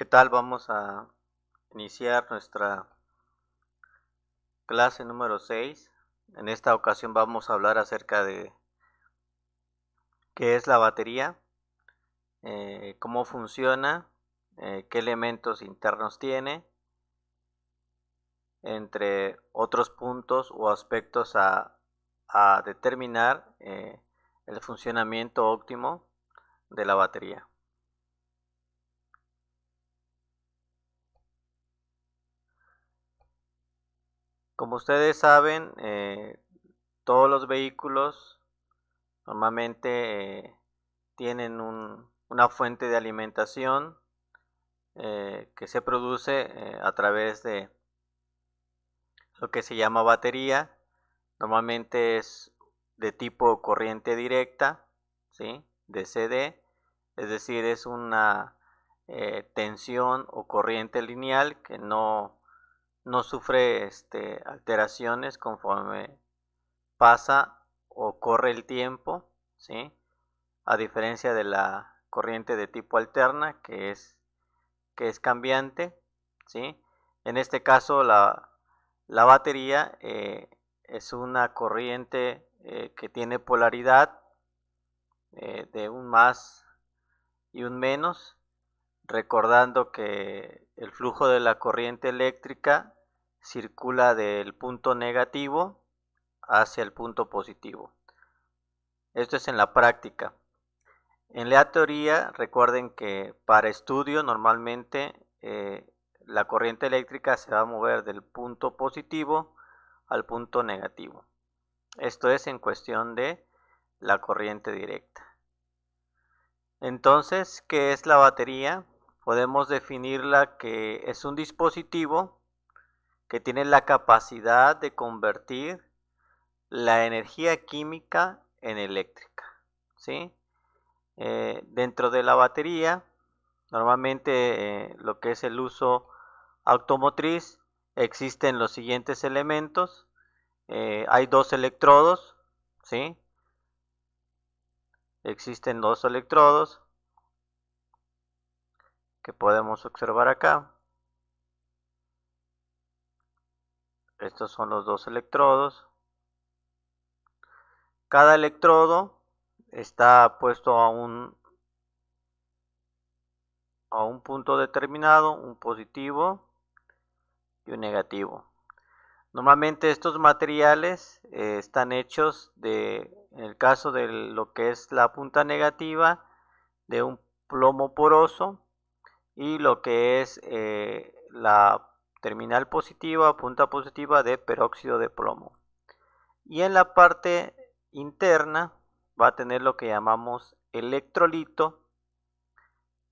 ¿Qué tal? Vamos a iniciar nuestra clase número 6. En esta ocasión vamos a hablar acerca de qué es la batería, cómo funciona, qué elementos internos tiene, entre otros puntos o aspectos a determinar el funcionamiento óptimo de la batería. Como ustedes saben, todos los vehículos normalmente tienen una fuente de alimentación que se produce a través de lo que se llama batería. Normalmente es de tipo corriente directa, ¿sí? DC, es decir, es una tensión o corriente lineal que no sufre alteraciones conforme pasa o corre el tiempo, ¿sí? A diferencia de la corriente de tipo alterna, que es cambiante, ¿sí? En este caso la batería es una corriente que tiene polaridad de un más y un menos, recordando que el flujo de la corriente eléctrica circula del punto negativo hacia el punto positivo. Esto es en la práctica. En la teoría, recuerden que para estudio normalmente la corriente eléctrica se va a mover del punto positivo al punto negativo. Esto es en cuestión de la corriente directa. Entonces, ¿qué es la batería? Podemos definirla que es un dispositivo que tiene la capacidad de convertir la energía química en eléctrica, ¿sí? Dentro de la batería, normalmente lo que es el uso automotriz, existen los siguientes elementos. Hay dos electrodos, ¿sí? Existen dos electrodos que podemos observar acá. Estos son los dos electrodos. Cada electrodo está puesto a un punto determinado, un positivo y un negativo. Normalmente estos materiales están hechos en el caso de lo que es la punta negativa, de un plomo poroso, y lo que es la terminal positiva, punta positiva, de peróxido de plomo. Y en la parte interna va a tener lo que llamamos electrolito,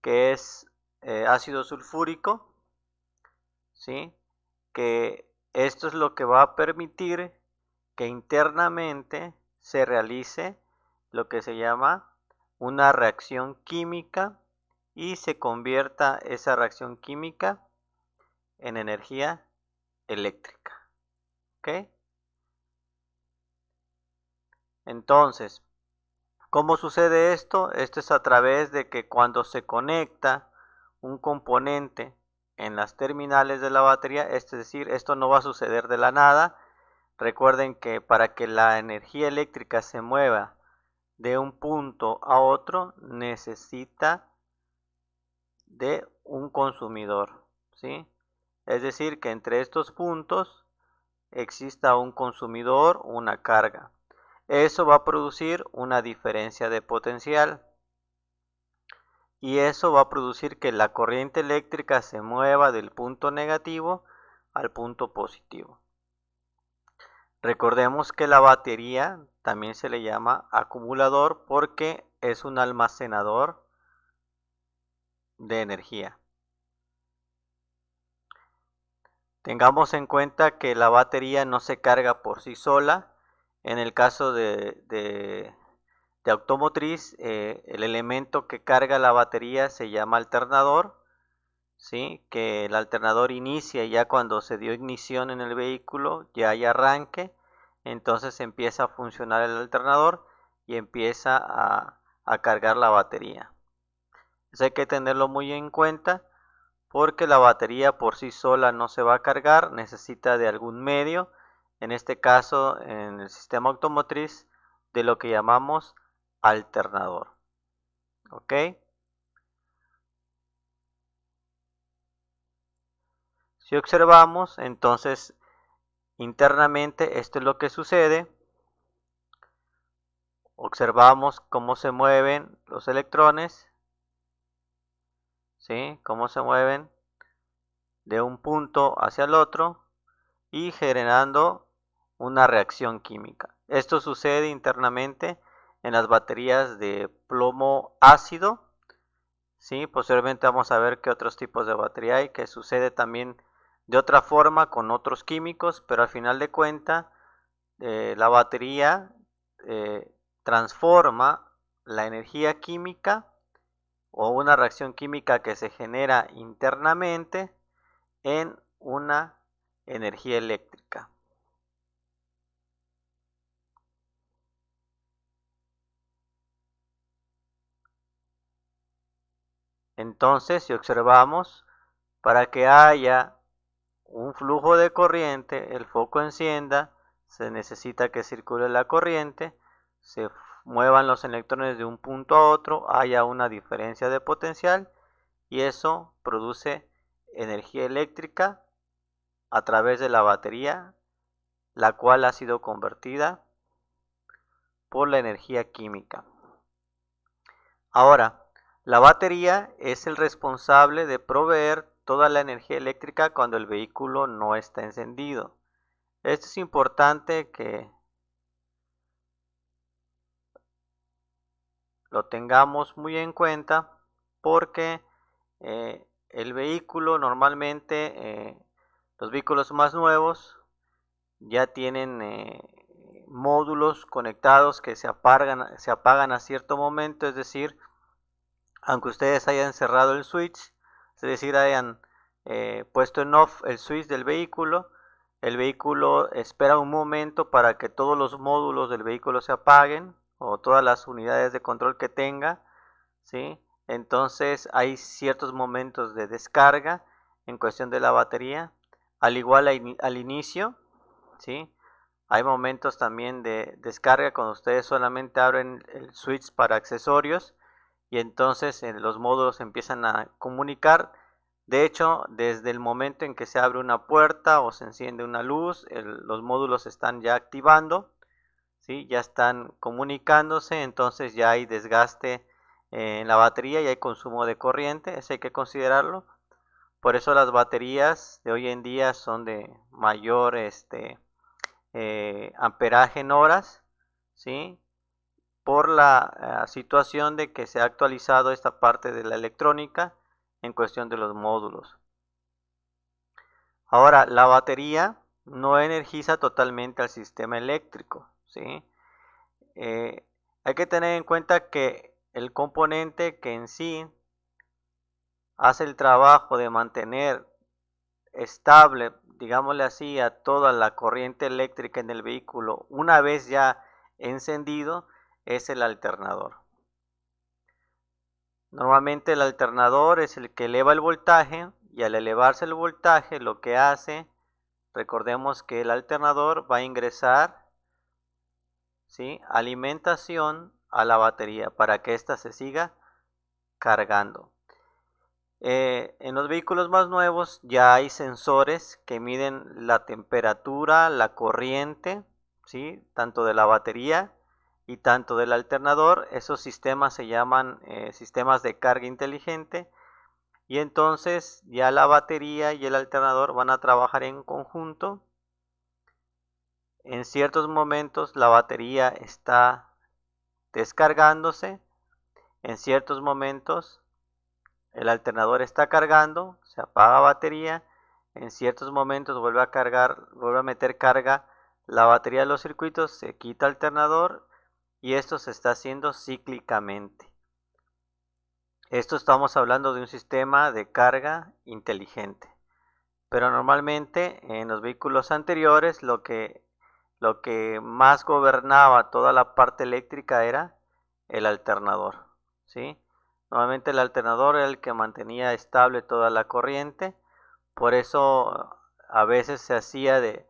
que es ácido sulfúrico, ¿sí? Que esto es lo que va a permitir que internamente se realice lo que se llama una reacción química y se convierta esa reacción química en energía eléctrica. ¿Ok? Entonces, ¿cómo sucede esto? Esto es a través de que cuando se conecta un componente en las terminales de la batería, es decir, esto no va a suceder de la nada. Recuerden que para que la energía eléctrica se mueva de un punto a otro, necesita de un consumidor, ¿sí? Es decir, que entre estos puntos exista un consumidor, una carga. Eso va a producir una diferencia de potencial. Y eso va a producir que la corriente eléctrica se mueva del punto negativo al punto positivo. Recordemos que la batería también se le llama acumulador porque es un almacenador de energía. Tengamos en cuenta que la batería no se carga por sí sola. En el caso de automotriz, el elemento que carga la batería se llama alternador, ¿sí? Que el alternador inicia ya cuando se dio ignición en el vehículo, ya hay arranque, entonces empieza a funcionar el alternador y empieza a cargar la batería. Eso hay que tenerlo muy en cuenta porque la batería por sí sola no se va a cargar, necesita de algún medio, en este caso en el sistema automotriz, de lo que llamamos alternador. ¿Ok? Si observamos, entonces internamente esto es lo que sucede. Observamos cómo se mueven los electrones, ¿sí? Cómo se mueven de un punto hacia el otro y generando una reacción química. Esto sucede internamente en las baterías de plomo ácido, ¿sí? Posteriormente vamos a ver qué otros tipos de batería hay, que sucede también de otra forma con otros químicos, pero al final de cuentas la batería transforma la energía química o una reacción química que se genera internamente en una energía eléctrica. Entonces, si observamos, para que haya un flujo de corriente, el foco encienda, se necesita que circule la corriente, se muevan los electrones de un punto a otro, haya una diferencia de potencial y eso produce energía eléctrica a través de la batería, la cual ha sido convertida por la energía química. Ahora, la batería es el responsable de proveer toda la energía eléctrica cuando el vehículo no está encendido. Esto es importante que lo tengamos muy en cuenta porque el vehículo normalmente, los vehículos más nuevos ya tienen módulos conectados que se apagan a cierto momento, es decir, aunque ustedes hayan cerrado el switch, es decir, hayan puesto en off el switch del vehículo, el vehículo espera un momento para que todos los módulos del vehículo se apaguen o todas las unidades de control que tenga, ¿sí? Entonces hay ciertos momentos de descarga en cuestión de la batería, al igual al inicio, ¿sí? Hay momentos también de descarga cuando ustedes solamente abren el switch para accesorios y entonces los módulos empiezan a comunicar. De hecho, desde el momento en que se abre una puerta o se enciende una luz, los módulos están ya activando, ¿sí? Ya están comunicándose, entonces ya hay desgaste en la batería y hay consumo de corriente, eso hay que considerarlo. Por eso las baterías de hoy en día son de mayor amperaje en horas, ¿sí? Por la situación de que se ha actualizado esta parte de la electrónica en cuestión de los módulos. Ahora, la batería no energiza totalmente al sistema eléctrico, ¿sí? Hay que tener en cuenta que el componente que en sí hace el trabajo de mantener estable, digámosle así, a toda la corriente eléctrica en el vehículo, una vez ya encendido, es el alternador. Normalmente el alternador es el que eleva el voltaje y al elevarse el voltaje lo que hace, recordemos que el alternador va a ingresar, ¿sí?, alimentación a la batería para que ésta se siga cargando. En los vehículos más nuevos ya hay sensores que miden la temperatura, la corriente, ¿sí?, tanto de la batería y tanto del alternador. Esos sistemas se llaman sistemas de carga inteligente y entonces ya la batería y el alternador van a trabajar en conjunto. En ciertos momentos la batería está descargándose, en ciertos momentos el alternador está cargando, se apaga la batería, en ciertos momentos vuelve a cargar, vuelve a meter carga la batería de los circuitos, se quita el alternador y esto se está haciendo cíclicamente. Esto estamos hablando de un sistema de carga inteligente. Pero normalmente en los vehículos anteriores lo que más gobernaba toda la parte eléctrica era el alternador, ¿sí? Normalmente el alternador era el que mantenía estable toda la corriente, por eso a veces se hacía de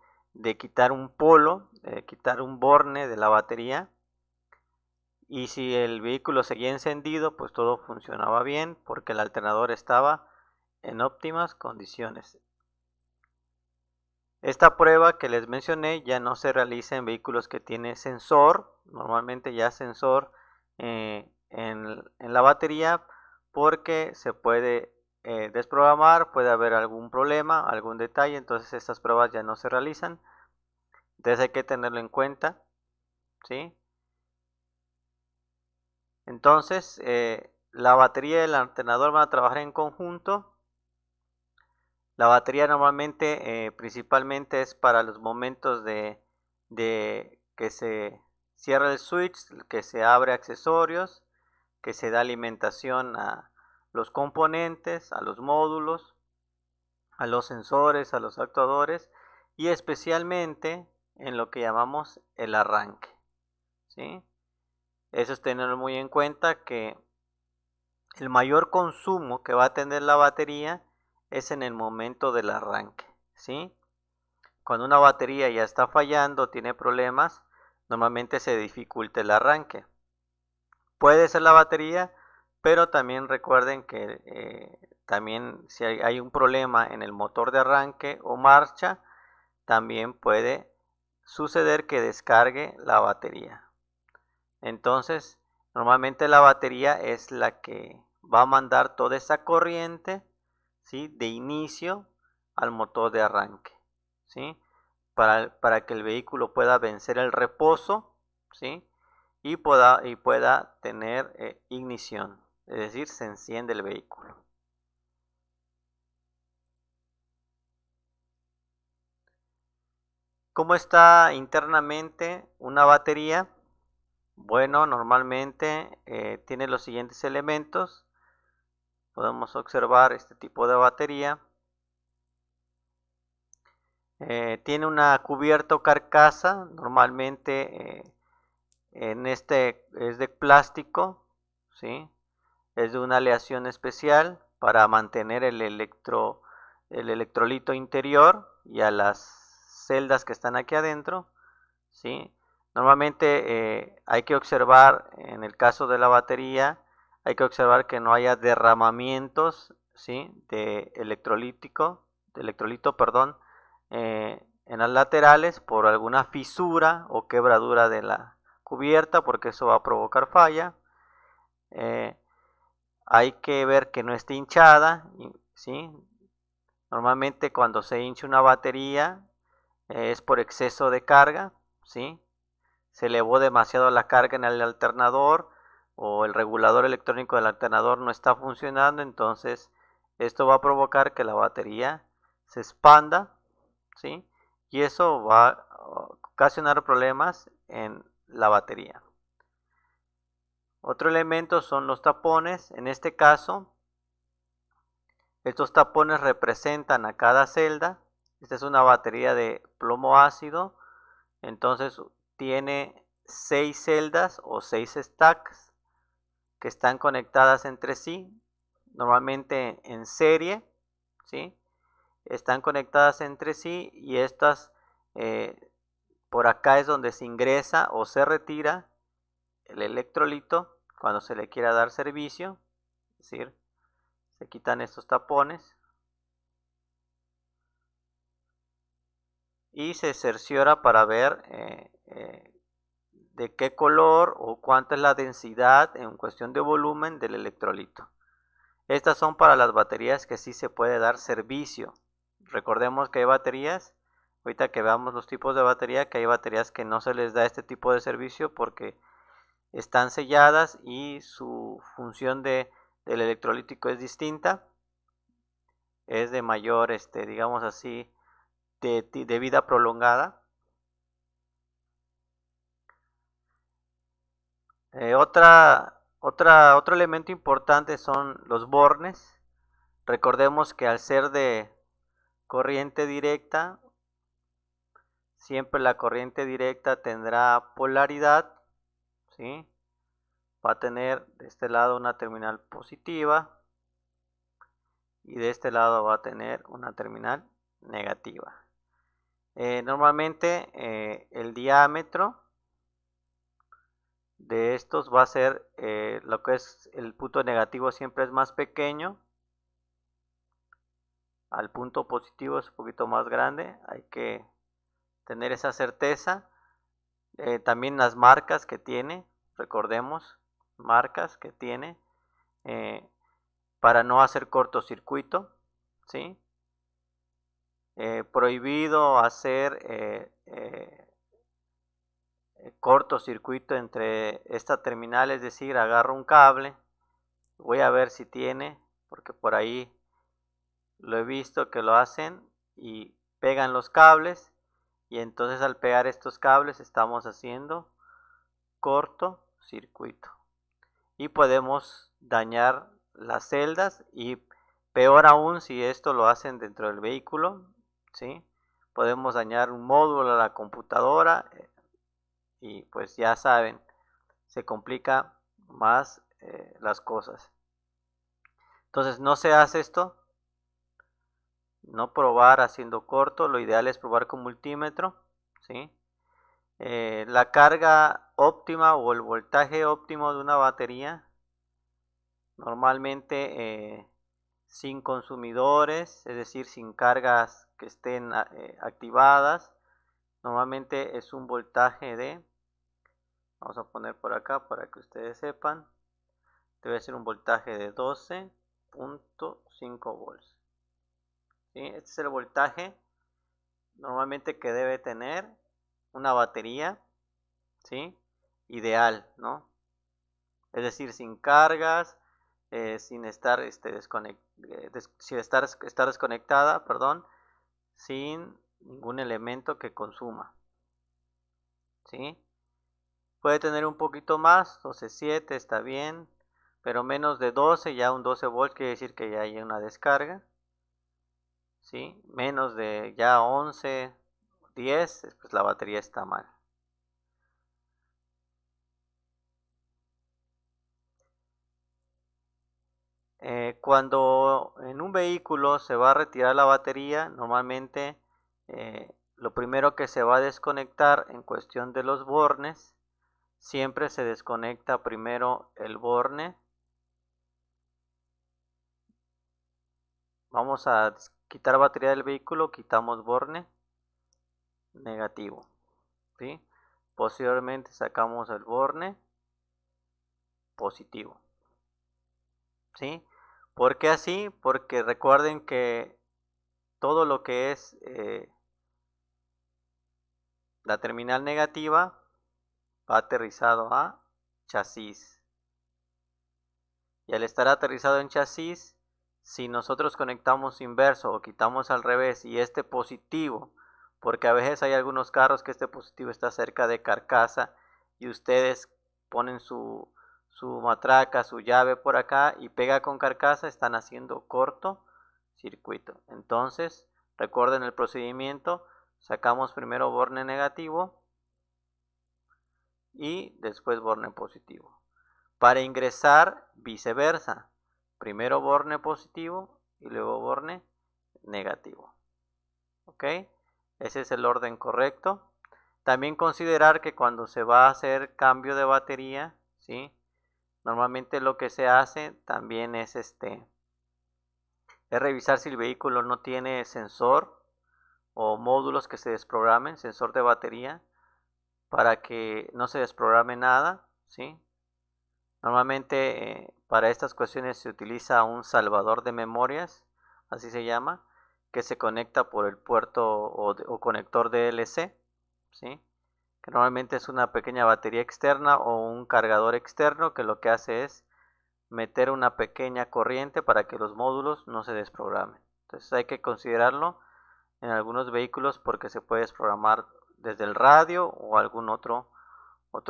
quitar un polo, quitar un borne de la batería, y si el vehículo seguía encendido, pues todo funcionaba bien porque el alternador estaba en óptimas condiciones. Esta prueba que les mencioné ya no se realiza en vehículos que tienen sensor, normalmente ya sensor en la batería, porque se puede desprogramar, puede haber algún problema, algún detalle, entonces estas pruebas ya no se realizan. Entonces hay que tenerlo en cuenta, ¿sí? Entonces la batería y el alternador van a trabajar en conjunto. La batería normalmente, principalmente es para los momentos de que se cierra el switch, que se abre accesorios, que se da alimentación a los componentes, a los módulos, a los sensores, a los actuadores y especialmente en lo que llamamos el arranque, ¿sí? Eso es tenerlo muy en cuenta, que el mayor consumo que va a tener la batería es en el momento del arranque, ¿sí? Cuando una batería ya está fallando, tiene problemas, normalmente se dificulta el arranque. Puede ser la batería, pero también recuerden que también si hay un problema en el motor de arranque o marcha, también puede suceder que descargue la batería. Entonces, normalmente la batería es la que va a mandar toda esa corriente, ¿sí?, de inicio al motor de arranque, ¿sí?, para que el vehículo pueda vencer el reposo, ¿sí?, y pueda tener ignición, es decir, se enciende el vehículo. ¿Cómo está internamente una batería? Bueno, normalmente tiene los siguientes elementos. Podemos observar este tipo de batería. Tiene una cubierta o carcasa, normalmente en este es de plástico, ¿sí? Es de una aleación especial para mantener el electrolito interior y a las celdas que están aquí adentro, ¿sí? Normalmente hay que observar, en el caso de la batería, hay que observar que no haya derramamientos, ¿sí?, de electrolito, perdón, en las laterales por alguna fisura o quebradura de la cubierta, porque eso va a provocar falla. Hay que ver que no esté hinchada, ¿sí? Normalmente cuando se hincha una batería es por exceso de carga, ¿sí? Se elevó demasiado la carga en el alternador o el regulador electrónico del alternador no está funcionando, entonces esto va a provocar que la batería se expanda, ¿sí?, y eso va a ocasionar problemas en la batería. Otro elemento son los tapones. En este caso, estos tapones representan a cada celda. Esta es una batería de plomo ácido, entonces tiene 6 celdas o 6 stacks que están conectadas entre sí, normalmente en serie, ¿sí? Están conectadas entre sí y estas por acá es donde se ingresa o se retira el electrolito cuando se le quiera dar servicio, es decir, se quitan estos tapones y se cerciora para ver de qué color o cuánta es la densidad en cuestión de volumen del electrolito. Estas son para las baterías que sí se puede dar servicio. Recordemos que hay baterías, ahorita que veamos los tipos de batería, que hay baterías que no se les da este tipo de servicio porque están selladas y su función del electrolítico es distinta, es de mayor, digamos así, de vida prolongada. Otro elemento importante son los bornes. Recordemos que al ser de corriente directa, siempre la corriente directa tendrá polaridad, ¿sí? va a tener de este lado una terminal positiva y de este lado va a tener una terminal negativa. Normalmente el diámetro de estos va a ser lo que es el punto negativo siempre es más pequeño, al punto positivo es un poquito más grande, hay que tener esa certeza. También las marcas que tiene, recordemos, marcas que tiene para no hacer cortocircuito, ¿sí? Prohibido hacer cortocircuito entre esta terminal, es decir, agarro un cable, voy a ver si tiene, porque por ahí lo he visto que lo hacen y pegan los cables, y entonces al pegar estos cables estamos haciendo cortocircuito y podemos dañar las celdas, y peor aún si esto lo hacen dentro del vehículo, ¿sí? Podemos dañar un módulo a la computadora y pues ya saben, se complica más las cosas. Entonces no se hace esto, no probar haciendo corto, lo ideal es probar con multímetro, ¿sí? La carga óptima o el voltaje óptimo de una batería, normalmente sin consumidores, es decir, sin cargas que estén activadas, normalmente es un voltaje de, vamos a poner por acá para que ustedes sepan, debe ser un voltaje de 12.5 volts. ¿Sí? Este es el voltaje normalmente que debe tener una batería, ¿sí? Ideal, ¿no? Es decir, sin cargas, sin estar, estar desconectada, perdón, sin ningún elemento que consuma, ¿sí? Puede tener un poquito más, 12.7 está bien, pero menos de 12, ya un 12 volts quiere decir que ya hay una descarga, ¿sí? Menos de ya 11, 10, pues la batería está mal. Cuando en un vehículo se va a retirar la batería, normalmente lo primero que se va a desconectar en cuestión de los bornes, siempre se desconecta primero el borne. Vamos a quitar batería del vehículo, quitamos borne negativo, ¿sí? Posteriormente sacamos el borne positivo, ¿sí? ¿Por qué así? Porque recuerden que todo lo que es la terminal negativa va aterrizado a chasis. Y al estar aterrizado en chasis, si nosotros conectamos inverso o quitamos al revés y este positivo, porque a veces hay algunos carros que este positivo está cerca de carcasa y ustedes ponen su matraca, su llave por acá y pega con carcasa, están haciendo corto circuito. Entonces, recuerden el procedimiento, sacamos primero borne negativo y después borne positivo. Para ingresar, viceversa, primero borne positivo y luego borne negativo. ¿Ok? Ese es el orden correcto. También considerar que cuando se va a hacer cambio de batería, ¿sí? Normalmente lo que se hace también es revisar si el vehículo no tiene sensor o módulos que se desprogramen, sensor de batería, para que no se desprograme nada, ¿sí? Normalmente para estas cuestiones se utiliza un salvador de memorias, así se llama, que se conecta por el puerto o conector DLC, ¿sí? Que normalmente es una pequeña batería externa o un cargador externo que lo que hace es meter una pequeña corriente para que los módulos no se desprogramen. Entonces hay que considerarlo en algunos vehículos porque se puede desprogramar desde el radio o algún otro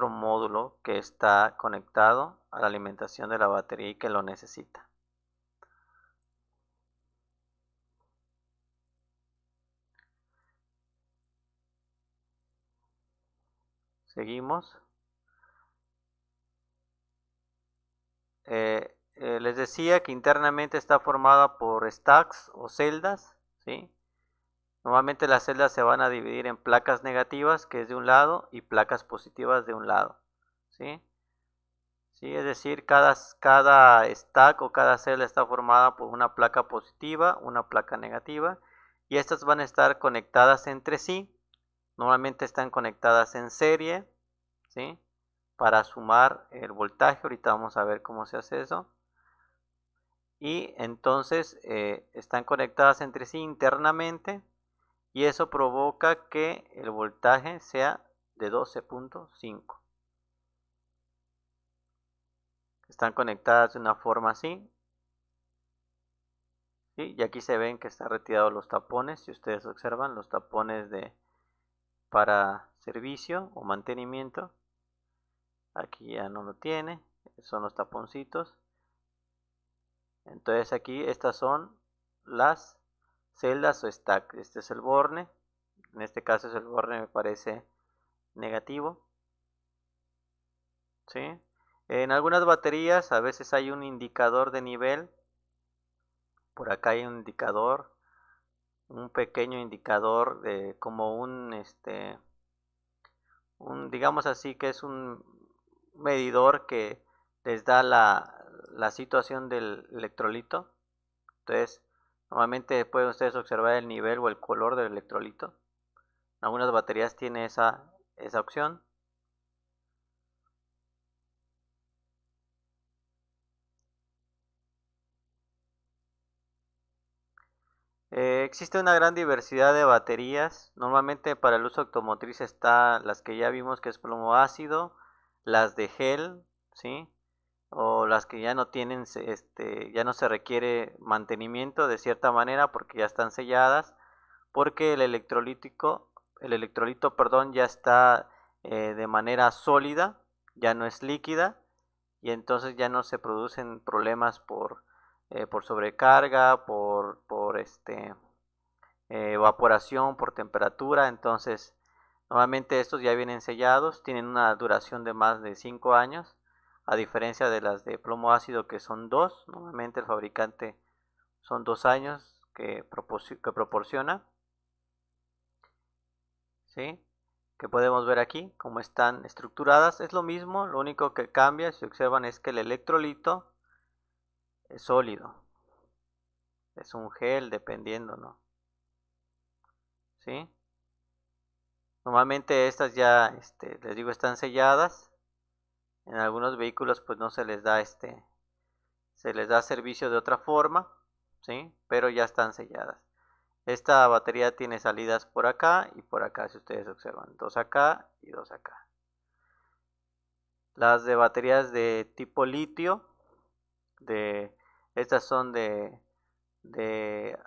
módulo que está conectado a la alimentación de la batería y que lo necesita. Seguimos. les decía que internamente está formada por stacks o celdas, ¿sí? Normalmente las celdas se van a dividir en placas negativas, que es de un lado, y placas positivas de un lado, ¿sí? ¿Sí? Es decir, cada stack o cada celda está formada por una placa positiva, una placa negativa, y estas van a estar conectadas entre sí. Normalmente están conectadas en serie, ¿sí? Para sumar el voltaje. Ahorita vamos a ver cómo se hace eso. Y entonces están conectadas entre sí internamente, y eso provoca que el voltaje sea de 12.5. Están conectadas de una forma así, ¿sí? Y aquí se ven que están retirados los tapones. Si ustedes observan, los tapones para servicio o mantenimiento, aquí ya no lo tiene, son los taponcitos. Entonces aquí estas son las celdas o stack. Este es el borne, en este caso es el borne, me parece negativo, ¿sí? En algunas baterías a veces hay un indicador de nivel. Por acá hay un indicador, un pequeño indicador de como digamos así, que es un medidor que les da la situación del electrolito. Entonces, normalmente pueden ustedes observar el nivel o el color del electrolito. Algunas baterías tienen esa opción. Existe una gran diversidad de baterías. Normalmente para el uso automotriz está las que ya vimos, que es plomo ácido, las de gel, ¿sí? O las que ya no tienen, ya no se requiere mantenimiento de cierta manera porque ya están selladas, porque el electrolito, perdón, ya está de manera sólida, ya no es líquida, y entonces ya no se producen problemas por sobrecarga, evaporación, por temperatura. Entonces normalmente estos ya vienen sellados, tienen una duración de más de 5 años, a diferencia de las de plomo ácido, que son 2. Normalmente el fabricante son 2 años que proporciona, ¿sí? Que podemos ver aquí cómo están estructuradas. Es lo mismo, lo único que cambia, si observan, es que el electrolito es sólido, es un gel, dependiendo, ¿no? ¿Sí? Normalmente estas ya, les digo, están selladas. En algunos vehículos pues no se les da se les da servicio de otra forma, ¿sí? Pero ya están selladas. Esta batería tiene salidas por acá y por acá, si ustedes observan, dos acá y dos acá. Las de baterías de tipo litio, estas son de, de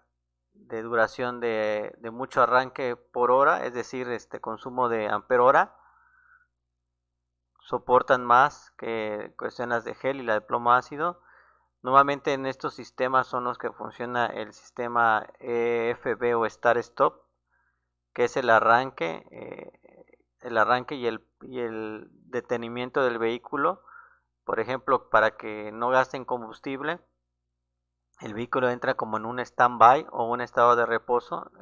duración de mucho arranque por hora, es decir, consumo de ampere hora. Soportan más que cuestiones de gel y la de plomo ácido. Normalmente en estos sistemas son los que funciona el sistema EFB o Start Stop, que es el arranque y el detenimiento del vehículo. Por ejemplo, para que no gasten combustible, el vehículo entra como en un stand-by o un estado de reposo.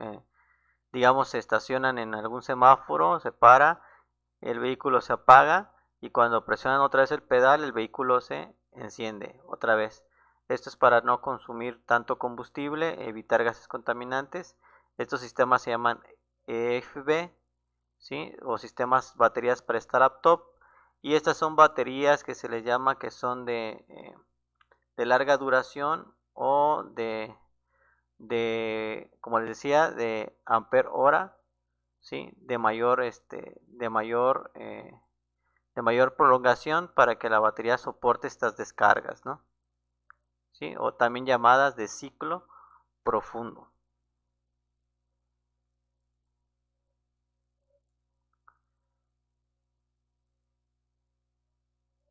Digamos, se estacionan en algún semáforo, se para, el vehículo se apaga, y cuando presionan otra vez el pedal, el vehículo se enciende otra vez. Esto es para no consumir tanto combustible, evitar gases contaminantes. Estos sistemas se llaman EFB, ¿sí? O sistemas baterías para startup top. Y estas son baterías que se les llama que son de larga duración, o como les decía, de ampere hora, ¿sí? De mayor prolongación, para que la batería soporte estas descargas, ¿no? ¿Sí? O también llamadas de ciclo profundo.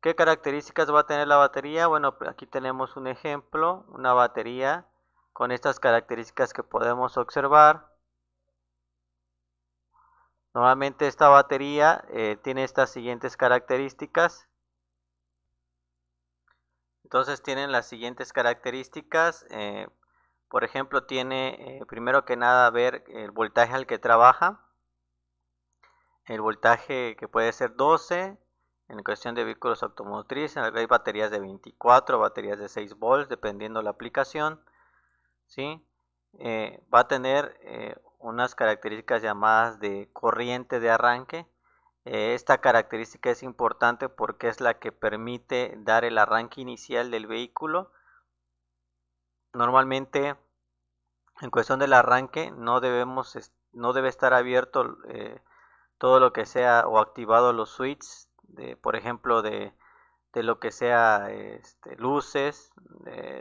¿Qué características va a tener la batería? Bueno, aquí tenemos un ejemplo, una batería con estas características que podemos observar. Normalmente esta batería tiene estas siguientes características. Entonces tienen las siguientes características. Por ejemplo, tiene primero que nada ver el voltaje al que trabaja. El voltaje que puede ser 12, en cuestión de vehículos automotrices, hay baterías de 24, baterías de 6 volts, dependiendo la aplicación, ¿sí? Va a tener unas características llamadas de corriente de arranque. Esta característica es importante porque es la que permite dar el arranque inicial del vehículo. Normalmente, en cuestión del arranque, no debe estar abierto todo lo que sea o activado los switches, por ejemplo, de lo que sea luces,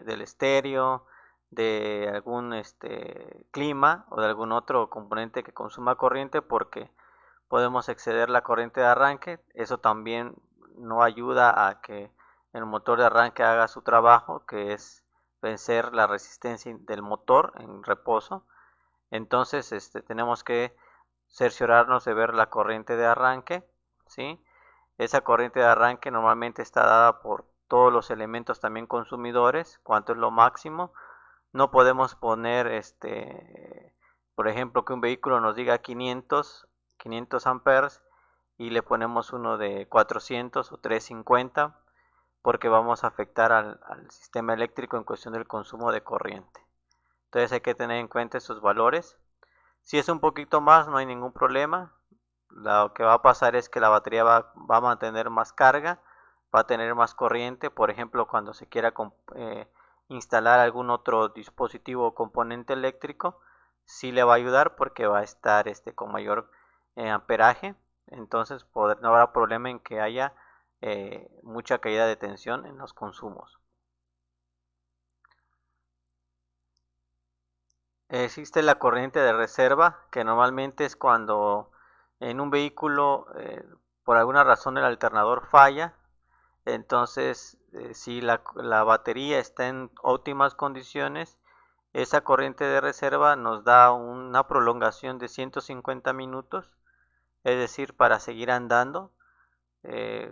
del estéreo, de algún clima o de algún otro componente que consuma corriente, porque podemos exceder la corriente de arranque. Eso también no ayuda a que el motor de arranque haga su trabajo, que es vencer la resistencia del motor en reposo. Entonces tenemos que cerciorarnos de ver la corriente de arranque, ¿sí? Esa corriente de arranque normalmente está dada por todos los elementos también consumidores, cuánto es lo máximo. No podemos poner, por ejemplo, que un vehículo nos diga 500 amperes y le ponemos uno de 400 o 350, porque vamos a afectar al sistema eléctrico en cuestión del consumo de corriente. Entonces hay que tener en cuenta esos valores. Si es un poquito más, no hay ningún problema. Lo que va a pasar es que la batería va a mantener más carga, va a tener más corriente. Por ejemplo, cuando se quiera instalar algún otro dispositivo o componente eléctrico, sí le va a ayudar porque va a estar con mayor amperaje. Entonces no habrá problema en que haya mucha caída de tensión en los consumos. Existe la corriente de reserva, que normalmente es cuando en un vehículo por alguna razón el alternador falla. Entonces si la batería está en óptimas condiciones, esa corriente de reserva nos da una prolongación de 150 minutos, es decir, para seguir andando,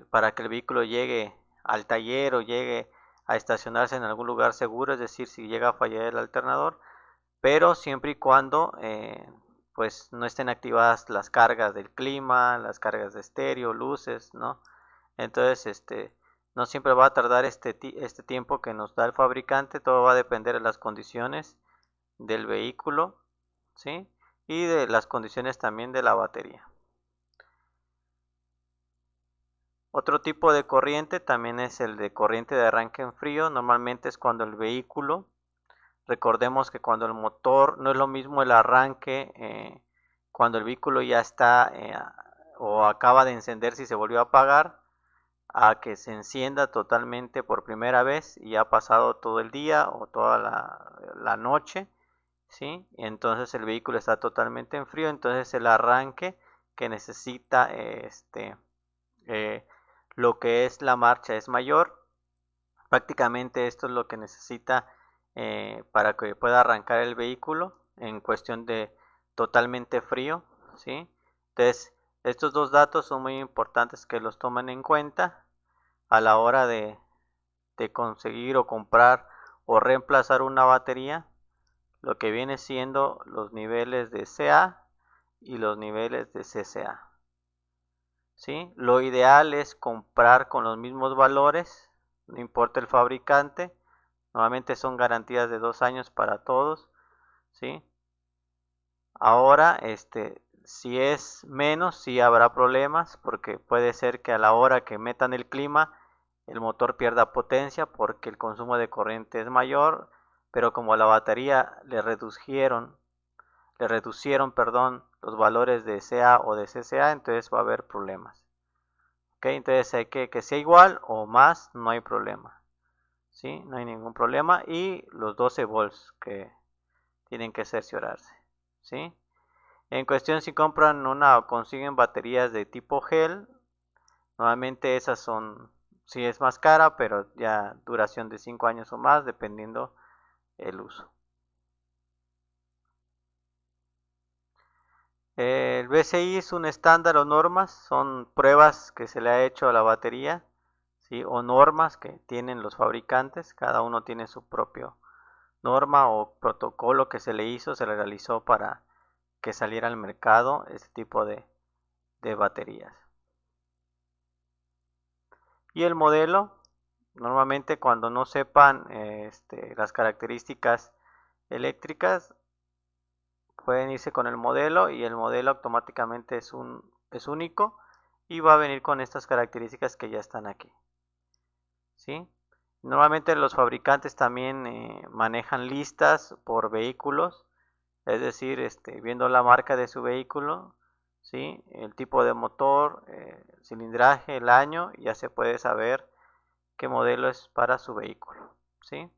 para que el vehículo llegue al taller o llegue a estacionarse en algún lugar seguro, es decir, si llega a fallar el alternador, pero siempre y cuando pues no estén activadas las cargas del clima, las cargas de estéreo, luces, ¿no? Entonces no siempre va a tardar este tiempo que nos da el fabricante, todo va a depender de las condiciones del vehículo, ¿sí? Y de las condiciones también de la batería. Otro tipo de corriente también es el de corriente de arranque en frío. Normalmente es cuando el vehículo, recordemos que cuando el motor, no es lo mismo el arranque cuando el vehículo ya está o acaba de encenderse y se volvió a apagar, a que se encienda totalmente por primera vez y ha pasado todo el día o toda la noche, ¿sí? Entonces el vehículo está totalmente en frío, entonces el arranque que necesita eh, lo que es la marcha es mayor. Prácticamente esto es lo que necesita para que pueda arrancar el vehículo en cuestión de totalmente frío, ¿sí? Entonces estos dos datos son muy importantes que los tomen en cuenta a la hora de conseguir o comprar o reemplazar una batería, lo que viene siendo los niveles de CA y los niveles de CCA, ¿sí? Lo ideal es comprar con los mismos valores, no importa el fabricante, normalmente son garantías de 2 años para todos, ¿sí? Ahora, si es menos, sí habrá problemas, porque puede ser que a la hora que metan el clima, el motor pierda potencia porque el consumo de corriente es mayor, pero como a la batería le reducieron, los valores de CA o de CCA, entonces va a haber problemas. ¿Ok? Entonces hay que sea igual o más, no hay problema, ¿sí? No hay ningún problema. Y los 12 volts que tienen que cerciorarse, ¿sí? En cuestión, si compran una o consiguen baterías de tipo gel, normalmente esas son, sí es más cara, pero ya duración de 5 años o más, dependiendo el uso. El BCI es un estándar o normas, son pruebas que se le ha hecho a la batería, ¿sí? O normas que tienen los fabricantes, cada uno tiene su propio norma o protocolo que se le realizó para que saliera al mercado este tipo de baterías. Y el modelo, normalmente cuando no sepan las características eléctricas, pueden irse con el modelo y el modelo automáticamente es único y va a venir con estas características que ya están aquí, ¿sí? Normalmente los fabricantes también manejan listas por vehículos, es decir, viendo la marca de su vehículo, ¿sí? El tipo de motor, el cilindraje, el año, ya se puede saber qué modelo es para su vehículo, ¿sí?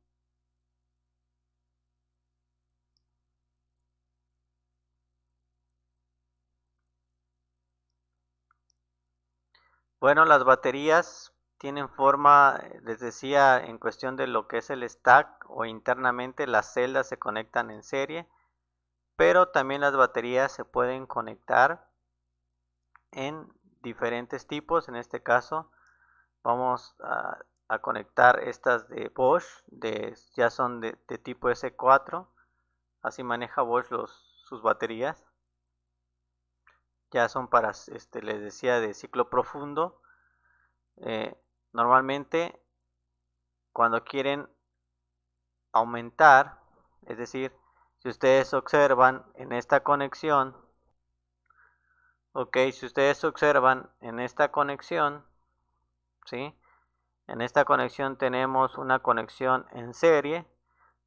Bueno, las baterías tienen forma, les decía, en cuestión de lo que es el stack o internamente las celdas se conectan en serie, pero también las baterías se pueden conectar en diferentes tipos. En este caso vamos a conectar estas de Bosch, ya son de tipo S4, así maneja Bosch sus baterías. Ya son para, les decía, de ciclo profundo. Normalmente cuando quieren aumentar, es decir, si ustedes observan en esta conexión, ok, si ustedes observan en esta conexión, ¿sí? En esta conexión tenemos una conexión en serie.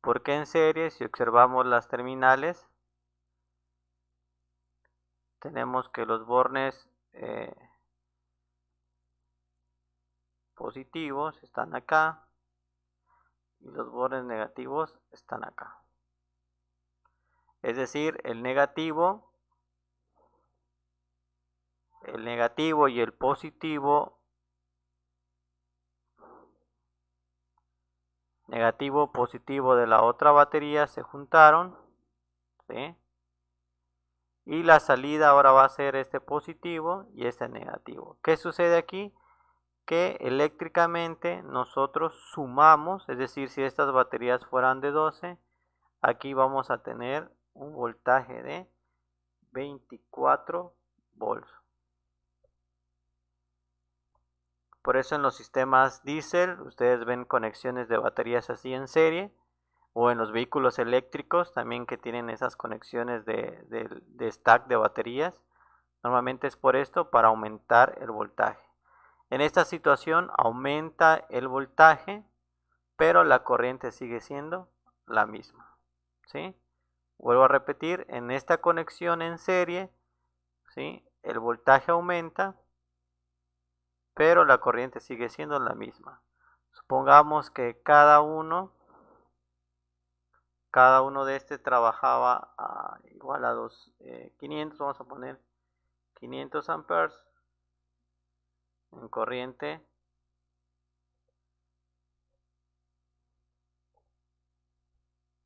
¿Por qué en serie? Si observamos las terminales, tenemos que los bornes positivos están acá y los bornes negativos están acá. Es decir, el negativo y el positivo positivo de la otra batería se juntaron, ¿sí? Y la salida ahora va a ser este positivo y este negativo. ¿Qué sucede aquí? Que eléctricamente nosotros sumamos, es decir, si estas baterías fueran de 12, aquí vamos a tener un voltaje de 24 volts. Por eso en los sistemas diésel ustedes ven conexiones de baterías así en serie, o en los vehículos eléctricos también que tienen esas conexiones de stack de baterías. Normalmente es por esto, para aumentar el voltaje. En esta situación aumenta el voltaje, pero la corriente sigue siendo la misma, ¿sí? Vuelvo a repetir, en esta conexión en serie, ¿sí? El voltaje aumenta, pero la corriente sigue siendo la misma. Supongamos que cada uno de trabajaba igual a 500, vamos a poner 500 amperes en corriente,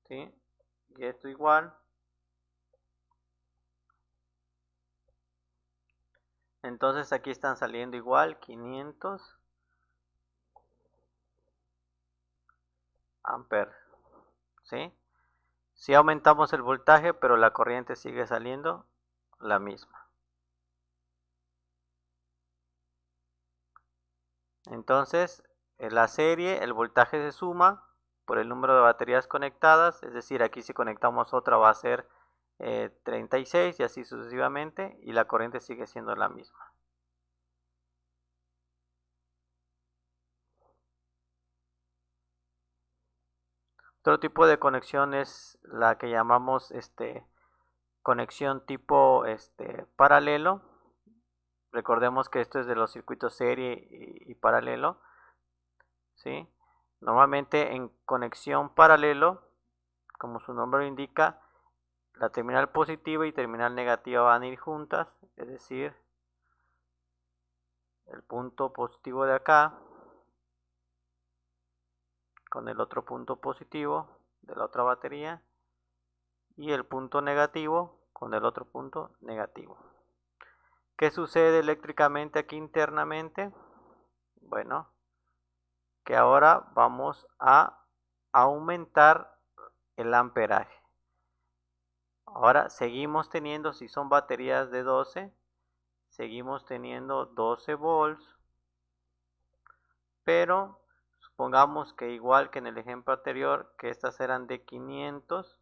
¿sí? Y esto igual. Entonces aquí están saliendo igual 500 amperes, ¿sí? Si aumentamos el voltaje, pero la corriente sigue saliendo la misma. Entonces, en la serie el voltaje se suma por el número de baterías conectadas, es decir, aquí si conectamos otra va a ser 36 y así sucesivamente, y la corriente sigue siendo la misma. Otro tipo de conexión es la que llamamos conexión tipo paralelo. Recordemos que esto es de los circuitos serie y paralelo, ¿sí? Normalmente en conexión paralelo, como su nombre lo indica, la terminal positiva y terminal negativa van a ir juntas, es decir, el punto positivo de acá con el otro punto positivo de la otra batería y el punto negativo con el otro punto negativo. ¿Qué sucede eléctricamente aquí internamente? Bueno, que ahora vamos a aumentar el amperaje. Ahora seguimos teniendo, si son baterías de 12, seguimos teniendo 12 volts, pero supongamos que igual que en el ejemplo anterior, que estas eran de 500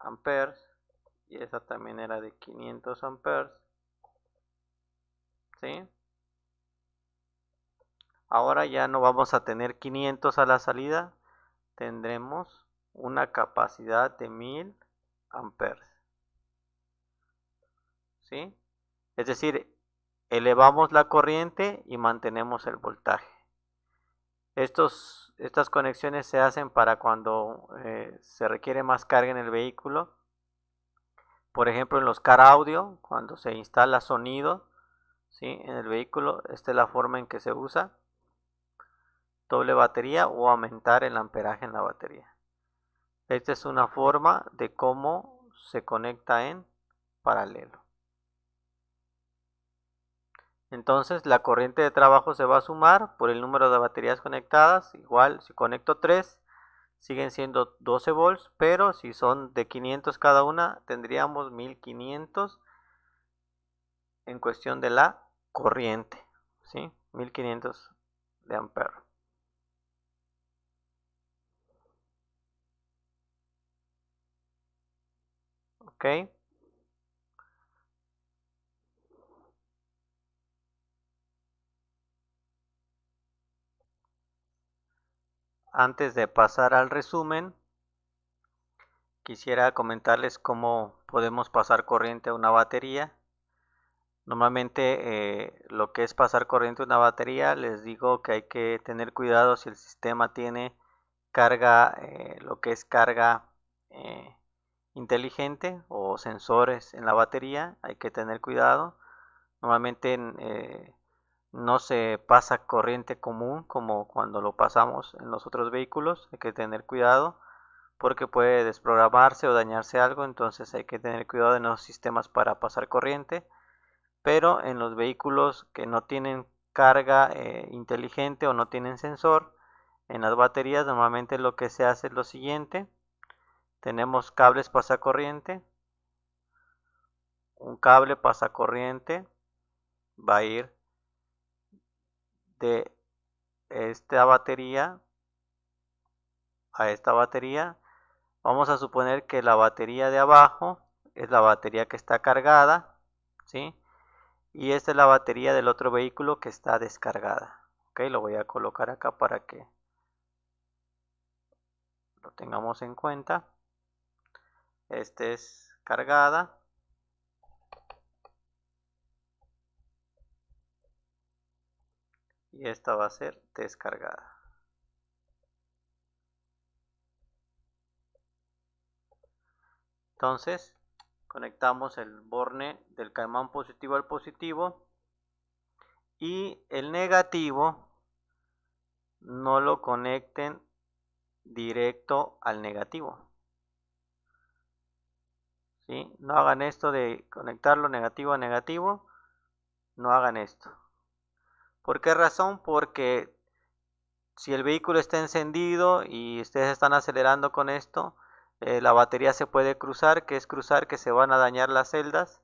amperes y esta también era de 500 amperes, ¿sí? Ahora ya no vamos a tener 500 a la salida, tendremos una capacidad de 1000 amperes, ¿sí? Es decir, elevamos la corriente y mantenemos el voltaje. Estas conexiones se hacen para cuando se requiere más carga en el vehículo. Por ejemplo, en los car audio, cuando se instala sonido, ¿sí?, en el vehículo, esta es la forma en que se usa. Doble batería o aumentar el amperaje en la batería. Esta es una forma de cómo se conecta en paralelo. Entonces la corriente de trabajo se va a sumar por el número de baterías conectadas. Igual si conecto 3 siguen siendo 12 volts, pero si son de 500 cada una tendríamos 1500 en cuestión de la corriente, ¿sí? 1500 de amperes. ¿Ok? Antes de pasar al resumen, quisiera comentarles cómo podemos pasar corriente a una batería. Normalmente lo que es pasar corriente a una batería, les digo que hay que tener cuidado si el sistema tiene carga, lo que es carga inteligente o sensores en la batería, hay que tener cuidado. Normalmente no se pasa corriente común como cuando lo pasamos en los otros vehículos, hay que tener cuidado porque puede desprogramarse o dañarse algo, entonces hay que tener cuidado en los sistemas para pasar corriente. Pero en los vehículos que no tienen carga inteligente o no tienen sensor, en las baterías normalmente lo que se hace es lo siguiente: tenemos cables pasacorriente, un cable pasacorriente va a ir de esta batería a esta batería. Vamos a suponer que la batería de abajo es la batería que está cargada, ¿sí? Y esta es la batería del otro vehículo que está descargada. Ok, lo voy a colocar acá para que lo tengamos en cuenta. Este es cargada. Y esta va a ser descargada. Entonces, conectamos el borne del caimán positivo al positivo. Y el negativo no lo conecten directo al negativo, ¿sí? No hagan esto de conectarlo negativo a negativo, no hagan esto. ¿Por qué razón? Porque si el vehículo está encendido y ustedes están acelerando con esto, la batería se puede cruzar, que se van a dañar las celdas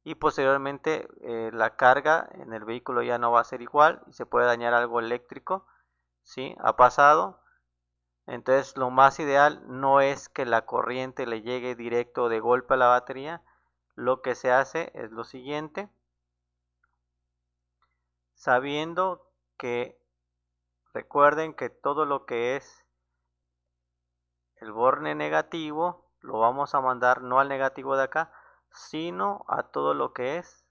y posteriormente la carga en el vehículo ya no va a ser igual y se puede dañar algo eléctrico, ¿sí? Ha pasado. Entonces lo más ideal no es que la corriente le llegue directo de golpe a la batería. Lo que se hace es lo siguiente: sabiendo que, recuerden que todo lo que es el borne negativo lo vamos a mandar no al negativo de acá, sino a todo lo que es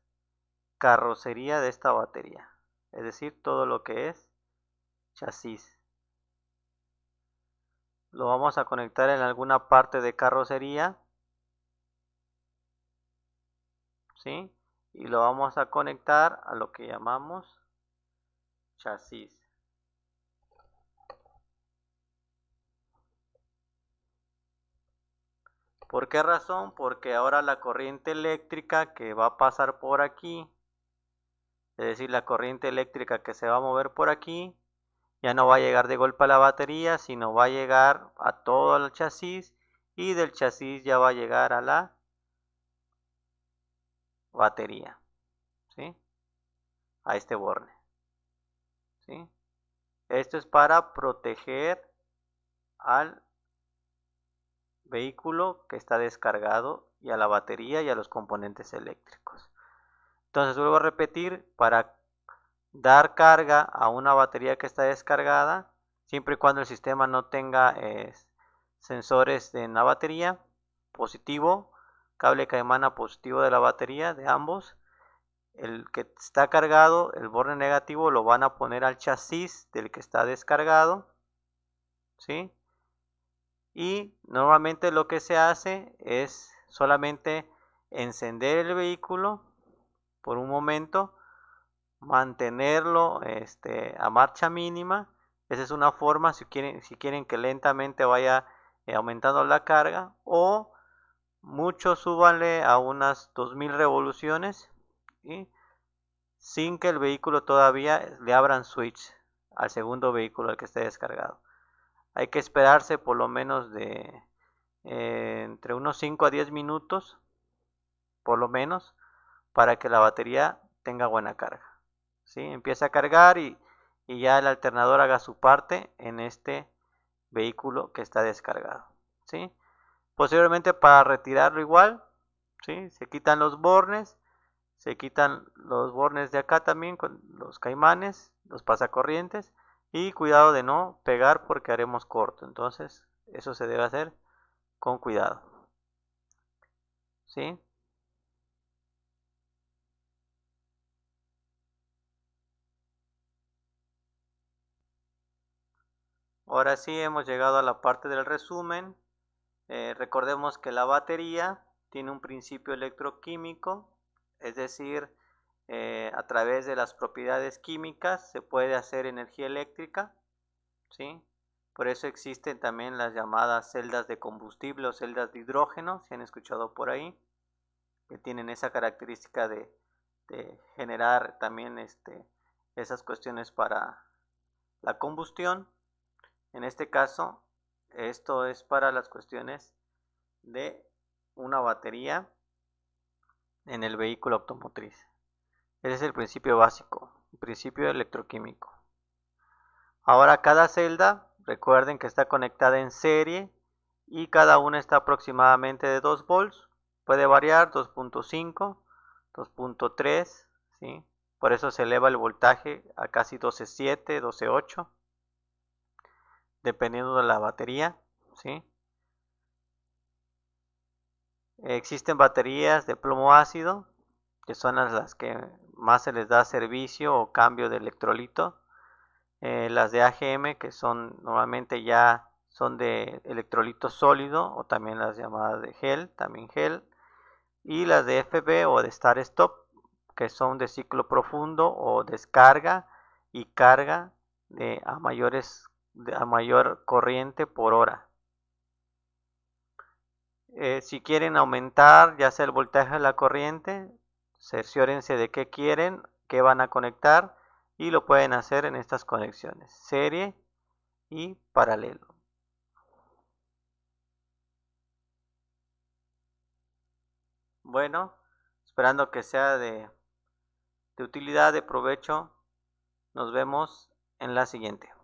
carrocería de esta batería, es decir, todo lo que es chasis. Lo vamos a conectar en alguna parte de carrocería, ¿sí? Y lo vamos a conectar a lo que llamamos chasis. ¿Por qué razón? Porque ahora la corriente eléctrica que va a pasar por aquí, es decir, la corriente eléctrica que se va a mover por aquí, ya no va a llegar de golpe a la batería, sino va a llegar a todo el chasis, y del chasis ya va a llegar a la batería, ¿sí? A este borne, ¿sí? Esto es para proteger al vehículo que está descargado y a la batería y a los componentes eléctricos. Entonces vuelvo a repetir, para dar carga a una batería que está descargada, siempre y cuando el sistema no tenga sensores en la batería, positivo, cable que emana positivo de la batería, de ambos, el que está cargado, el borne negativo, lo van a poner al chasis del que está descargado, ¿sí? Y normalmente lo que se hace es solamente encender el vehículo por un momento, mantenerlo a marcha mínima. Esa es una forma, si quieren que lentamente vaya aumentando la carga, o mucho súbanle a unas 2000 revoluciones, ¿sí? Sin que el vehículo todavía le abran switch al segundo vehículo al que esté descargado. Hay que esperarse por lo menos de entre unos 5 a 10 minutos, por lo menos, para que la batería tenga buena carga, ¿sí? Empieza a cargar y ya el alternador haga su parte en este vehículo que está descargado, ¿sí? Posteriormente, para retirarlo igual, ¿sí? Se quitan los bornes de acá también con los caimanes, los pasacorrientes, y cuidado de no pegar porque haremos corto. Entonces eso se debe hacer con cuidado, ¿sí? Ahora sí hemos llegado a la parte del resumen. Recordemos que la batería tiene un principio electroquímico, es decir, a través de las propiedades químicas se puede hacer energía eléctrica, ¿sí? Por eso existen también las llamadas celdas de combustible o celdas de hidrógeno, si han escuchado por ahí, que tienen esa característica de generar también esas cuestiones para la combustión. En este caso, esto es para las cuestiones de una batería en el vehículo automotriz. Ese es el principio básico, el principio electroquímico. Ahora cada celda, recuerden que está conectada en serie y cada una está aproximadamente de 2 volts. Puede variar 2.5, 2.3, ¿sí? Por eso se eleva el voltaje a casi 12.7, 12.8, dependiendo de la batería, ¿sí? Existen baterías de plomo ácido, que son las que más se les da servicio o cambio de electrolito. Las de AGM, que son normalmente ya son de electrolito sólido, o también las llamadas de gel, también gel. Y las de FB o de Start Stop, que son de ciclo profundo o descarga y carga a mayor corriente por hora. Si quieren aumentar ya sea el voltaje de la corriente, cerciórense de qué quieren, qué van a conectar, y lo pueden hacer en estas conexiones, serie y paralelo. Bueno, esperando que sea de utilidad, de provecho, nos vemos en la siguiente.